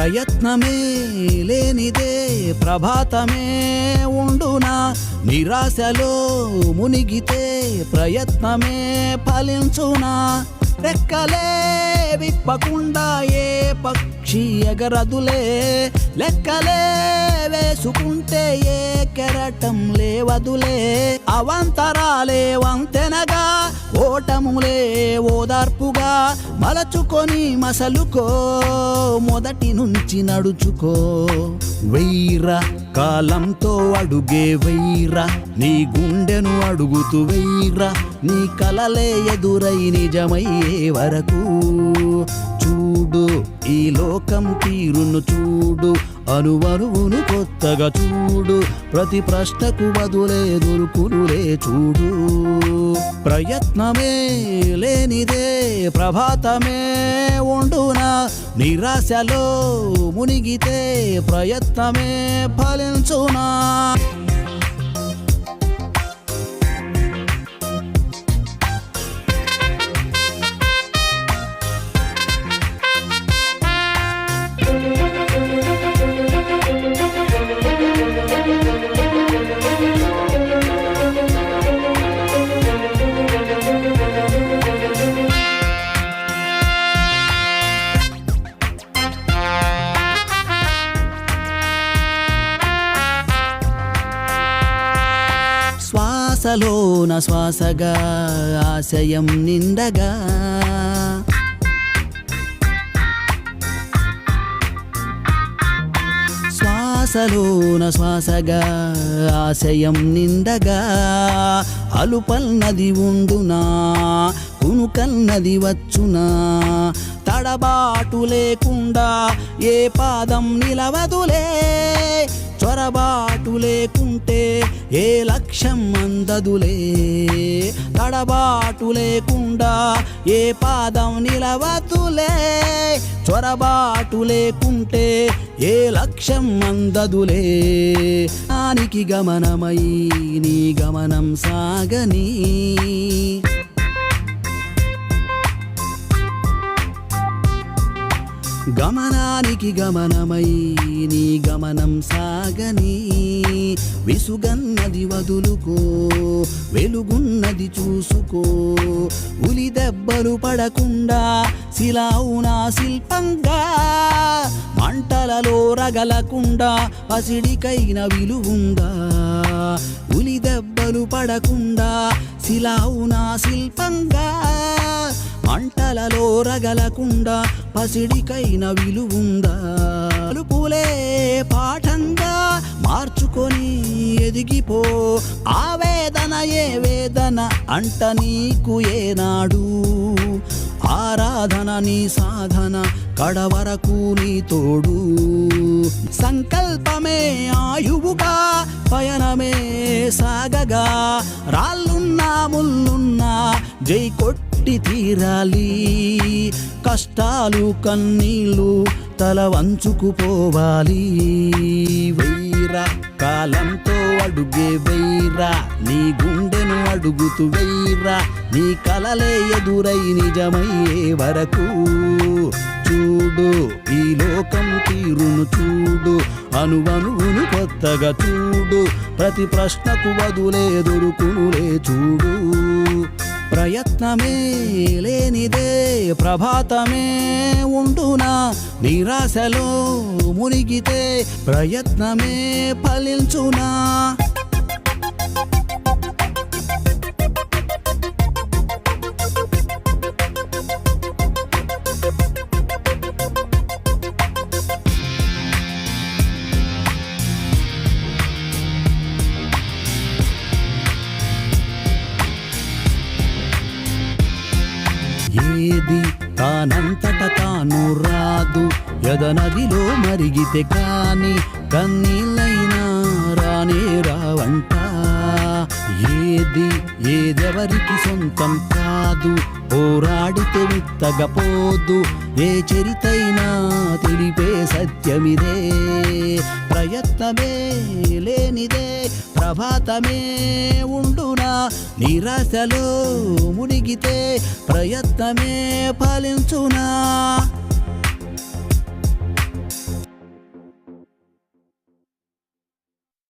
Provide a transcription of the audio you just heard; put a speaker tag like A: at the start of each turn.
A: ప్రయత్నమే లేనిదే ప్రభాతమే ఉండునా నిరాశలో మునిగితే ప్రయత్నమే ఫలించునా రెక్కలే విప్పకుండా ఏ పక్షి ఎగరదులే లెక్కలే వేసుకుంటే ఏ కెరటం లేవదులే అవంతరాలే వంతెనగా ఓటములే ఓదార్పుగా మలచుకొని మసలుకో మొదటి నుంచి నడుచుకో వెయ్యిరా కాలంతో అడుగే వెయ్యిరా నీ గుండెను అడుగుతూ వెయ్యిరా నీ కలలే ఎదురై నిజమయ్యే వరకు చూడు ఈ లోకం తీరును చూడు అనువనువును కొత్తగా చూడు ప్రతి ప్రశ్నకు బదులే దొరుకునులే చూడు ప్రయత్నమే లేనిదే ప్రభాతమే ఉండునా నిరాశలో మునిగితే ప్రయత్నమే ఫలించునా శ్వాసలోన శ్వాసగా ఆశయం నిండగా శ్వాసలోన శ్వాసగా ఆశయం నిండగా అలుపల్నది ఉండునా కునుకల్నది వచ్చునా తడబాటు లేకుండా ఏ పాదం నిలవదులే చొరబాటు లేకుంటే ఏ లక్ష్యం అందదులే తడబాటు లేకుండా ఏ పాదం నిలవదులే చొరబాటు లేకుంటే ఏ లక్ష్యం అందదులే దానికి గమనమై నీ గమనం సాగని గమనానికి గమనమై నీ గమనం సాగని విసుగన్నది వదులుకో వెలుగున్నది చూసుకో ఉలి దెబ్బలు పడకుండా శిలావునా శిల్పంగా మంటలలో రగలకుండా పసిడికైన విలువుందా ఉలి దెబ్బలు పడకుండా శిలావునా శిల్పంగా మంటలలో రగలకుండా పసిడికైన విలువుందా అలుపులే పాఠంగా మార్చుకొని ఎదిగిపో ఆవేదన ఏ వేదన అంట నీకు ఏనాడు ఆరాధన నీ సాధన కడవరకు నీ తోడు సంకల్పమే ఆయువుగా పయనమే సాగగా రాళ్ళున్నా ముల్లున్నా జై కొట్టి తీరాలి కష్టాలు కన్నీళ్ళు తల వంచుకుపోవాలి వెయ్యిరా కాలంతో అడుగే వెయ్యిరా నీ గుండెను అడుగుతూ వెయ్యిరా నీ కలలే ఎదురై నిజమయ్యే వరకు చూడు ఈ లోకం తీరును చూడు అనువనువును కొత్తగా చూడు ప్రతి ప్రశ్నకు బదులే దొరుకునులే చూడు ప్రయత్నమే లేనిదే ప్రభాతమే ఉండునా నిరాశలో మునిగితే ప్రయత్నమే ఫలించునా ఏది తానంతట తాను రాదు యదనదిలో మరిగితే కాని కన్నీళ్ళైనా రానే రావంట ఏదెవరికి సొంతం కాదు పోరాడితే విత్తగపోదు ఏ చరితైనా తెలిపే సత్యమిదే ప్రయత్నమే లేనిదే ప్రభాతమే ఉండునా నిరాశలో మునిగితే ప్రయత్నమే ఫలించునా